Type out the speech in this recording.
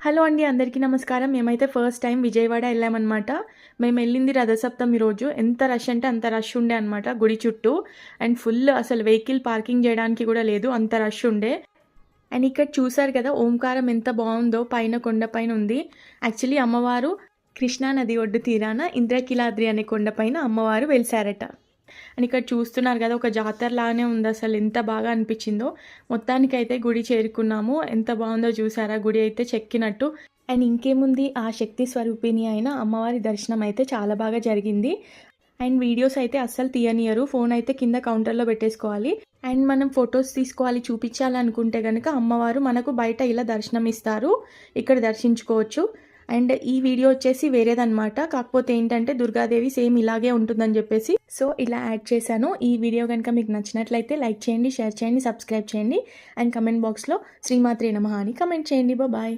Hello అండి, అందరికీ నమస్కారం. మేమైతే ఫస్ట్ టైం విజయవాడ వెళ్ళామన్నమాట. మేము వెళ్ళింది రథసప్తమి రోజు. ఎంత రష్ అంటే అంత రష్ ఉండే అనమాట గుడి చుట్టూ. అండ్ ఫుల్ అసలు వెహికల్ పార్కింగ్ చేయడానికి కూడా లేదు, అంత రష్ ఉండే. అండ్ ఇక్కడ చూసారు కదా ఓంకారం ఎంత బాగుందో, పైన కొండపైన ఉంది. యాక్చువల్లీ అమ్మవారు కృష్ణానది ఒడ్డు తీరాన ఇంద్రకీలాద్రి అనే కొండపైన అమ్మవారు వెలిసారట. అండ్ ఇక్కడ చూస్తున్నారు కదా ఒక జాతరలానే ఉంది, అసలు ఎంత బాగా అనిపించిందో. మొత్తానికైతే గుడి చేరుకున్నాము. ఎంత బాగుందో చూసారా గుడి అయితే చెక్కినట్టు. అండ్ ఇంకేముంది, ఆ శక్తి స్వరూపిణి అయిన అమ్మవారి దర్శనం అయితే చాలా బాగా జరిగింది. అండ్ వీడియోస్ అయితే అస్సలు తీయనియరు, ఫోన్ అయితే కింద కౌంటర్లో పెట్టేసుకోవాలి. అండ్ మనం ఫొటోస్ తీసుకోవాలి, చూపించాలనుకుంటే కనుక అమ్మవారు మనకు బయట ఇలా దర్శనం ఇస్తారు, ఇక్కడ దర్శించుకోవచ్చు. అండ్ ఈ వీడియో వచ్చేసి వేరేదన్నమాట, కాకపోతే ఏంటంటే దుర్గాదేవి సేమ్ ఇలాగే ఉంటుందని చెప్పేసి సో ఇలా యాడ్ చేశాను. ఈ వీడియో కనుక మీకు నచ్చినట్లయితే లైక్ చేయండి, షేర్ చేయండి, సబ్స్క్రైబ్ చేయండి. అండ్ కమెంట్ బాక్స్లో శ్రీమాత్రే నమః అని కమెంట్ చేయండి. బాయ్.